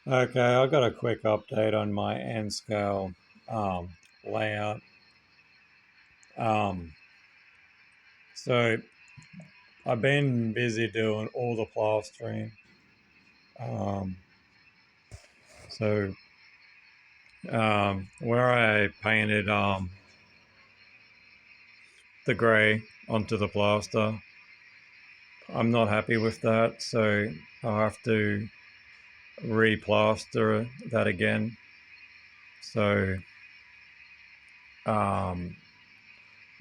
Okay, I got a quick update on my N scale layout. Um, so I've been busy doing all the plastering. Um, so where I painted the grey onto the plaster, I'm not happy with that. So I'll have to replaster that again. So um,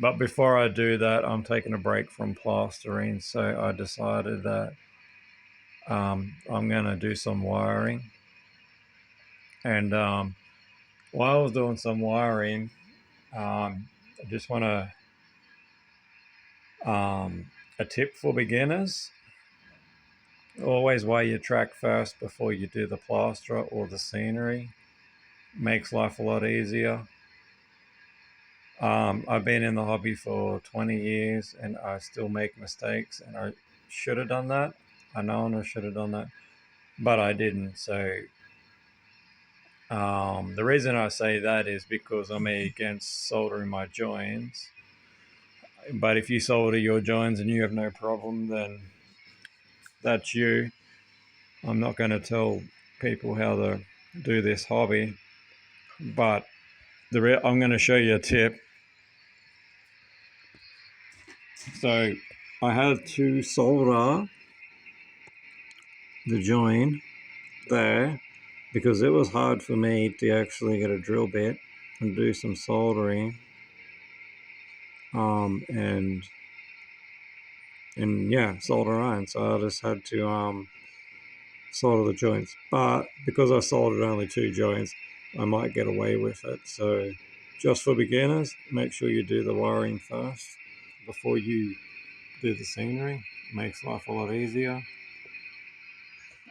but before I do that, I'm taking a break from plastering. So I decided that I'm going to do some wiring. And while I was doing some wiring, I just want to, a tip for beginners, always weigh your track first before you do the plaster or the scenery. Makes life a lot easier. I've been in the hobby for 20 years and I still make mistakes, and I should have done that. I know I should have done that, but I didn't. So the reason I say that is because I'm against soldering my joints. But if you solder your joints and you have no problem, then that's you. I'm not going to tell people how to do this hobby, but I'm going to show you a tip. So I had to solder the joint there because it was hard for me to actually get a drill bit and do some soldering. And yeah, solder iron. So I just had to solder the joints. But because I soldered only two joints, I might get away with it. So just for beginners, make sure you do the wiring first before you do the scenery. Makes life a lot easier.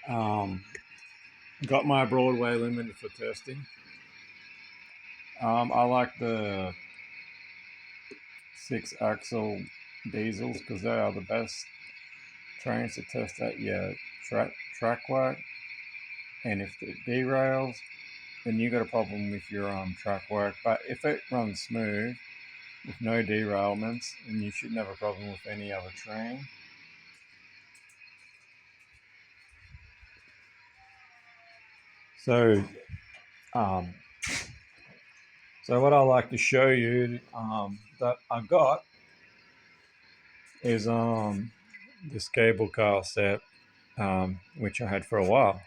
Um, got my Broadway limited for testing. I like the 6-axle diesels because they are the best trains to test at your track work. And if it derails, then you got a problem with your track work. But if it runs smooth with no derailments, then you shouldn't have a problem with any other train. So, um, so what I like to show you that I got is this cable car set, which I had for a while,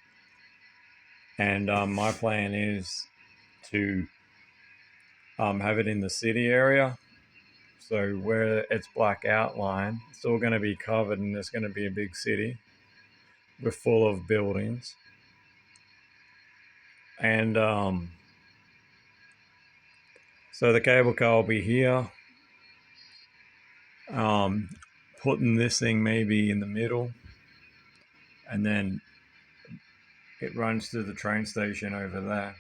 and my plan is to have it in the city area. So where it's black outline, it's all going to be covered, and there's going to be a big city. We're full of buildings, and so the cable car will be here. Um, Putting this thing maybe in the middle, and then it runs to the train station over there.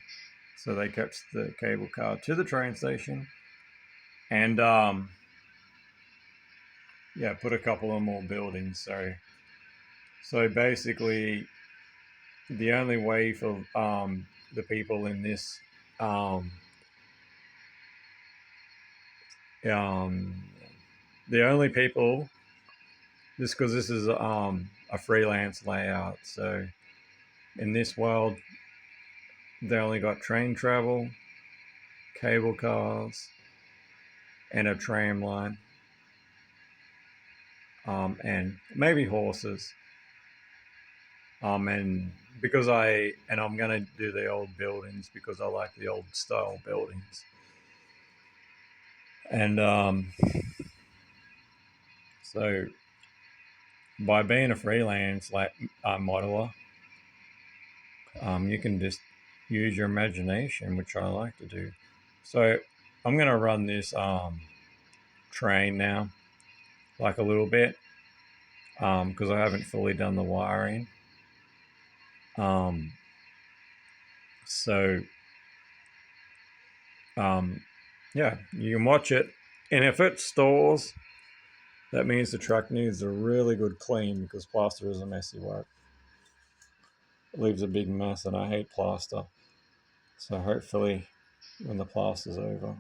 So they kept the cable car to the train station, and yeah, put a couple of more buildings. So basically, the only way for the people in this um, um, the only people, just because this is a freelance layout, so in this world they only got train travel, cable cars, and a tram line, and maybe horses. And I'm gonna do the old buildings because I like the old style buildings. And so by being a freelance like modeler, you can just use your imagination, which I like to do. So I'm gonna run this train now, like a little bit, because I haven't fully done the wiring. Um, so yeah, you can watch it, and if it stalls, that means the truck needs a really good clean because plaster is a messy work. It leaves a big mess, and I hate plaster. So hopefully, when the plaster's over.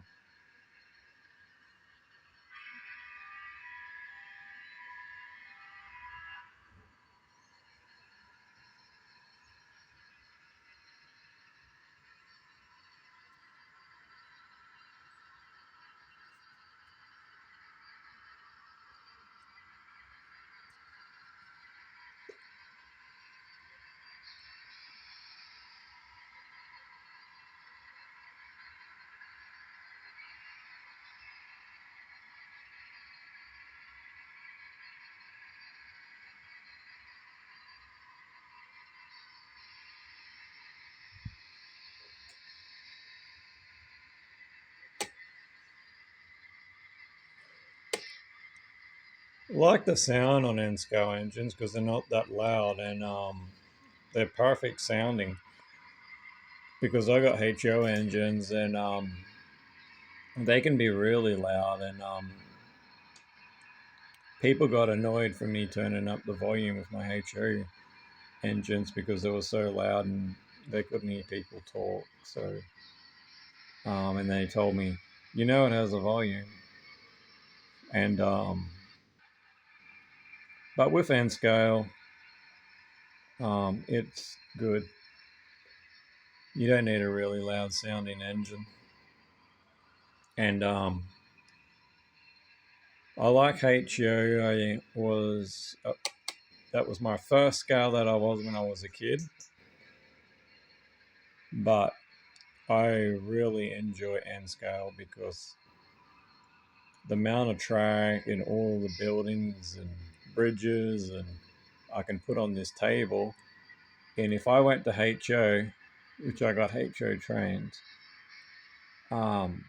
I like the sound on N-scale engines because they're not that loud, and they're perfect sounding. Because I got HO engines, and they can be really loud, and people got annoyed for me turning up the volume with my HO engines because they were so loud and they couldn't hear people talk. So, and they told me, it has a volume, and but with N-scale, it's good. You don't need a really loud sounding engine, and I like HO. That was my first scale that I was when I was a kid, but I really enjoy N-scale because the amount of track in all the buildings and bridges and I can put on this table. And if I went to HO, which I got HO trained, um,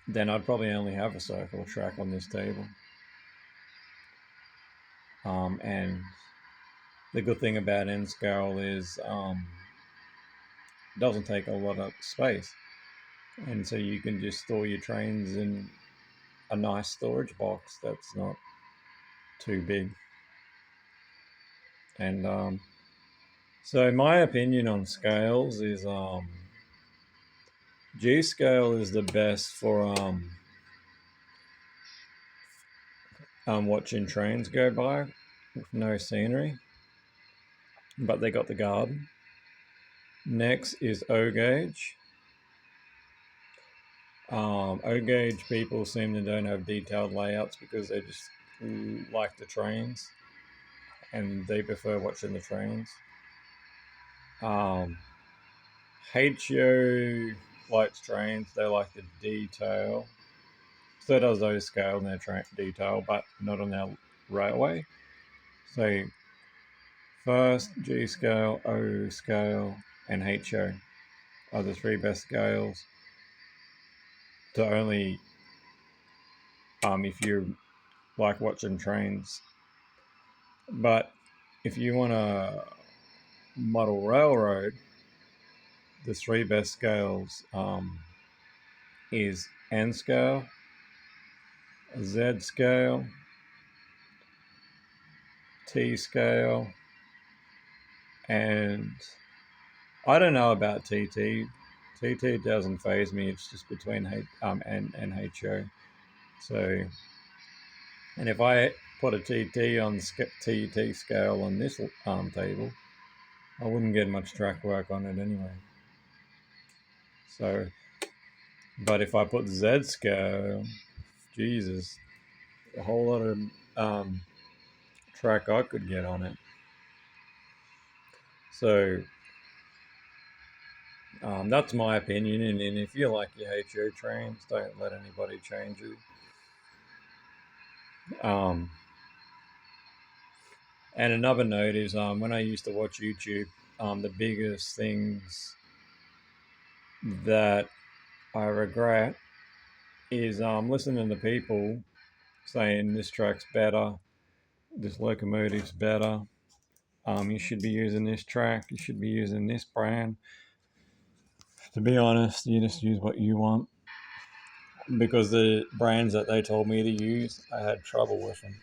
then I'd probably only have a circle track on this table. And the good thing about N-scale is it doesn't take a lot of space. And so you can just store your trains in a nice storage box that's not too big. And so my opinion on scales is G scale is the best for watching trains go by with no scenery, but they got the garden. Next is O gauge. O gauge people seem to don't have detailed layouts because they just like the trains and they prefer watching the trains. HO likes trains, they like the detail. So does O scale in their detail, but not on their railway. So first, G scale, O scale, and HO are the three best scales to only if you like watching trains. But if you want a model railroad, the three best scales is N scale, Z scale, T scale, and I don't know about TT. TT doesn't phase me. It's just between N and HO. So, and if I put a TT on TT scale on this table, I wouldn't get much track work on it anyway. So, but if I put Z scale, Jesus, a whole lot of track I could get on it. So that's my opinion. And if you like your HO trains, don't let anybody change you. And another note is when I used to watch YouTube, the biggest things that I regret is listening to people saying this track's better, this locomotive's better, you should be using this track, you should be using this brand. To be honest, you just use what you want because the brands that they told me to use, I had trouble with them.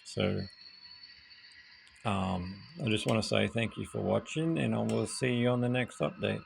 So I just want to say thank you for watching, and I will see you on the next update.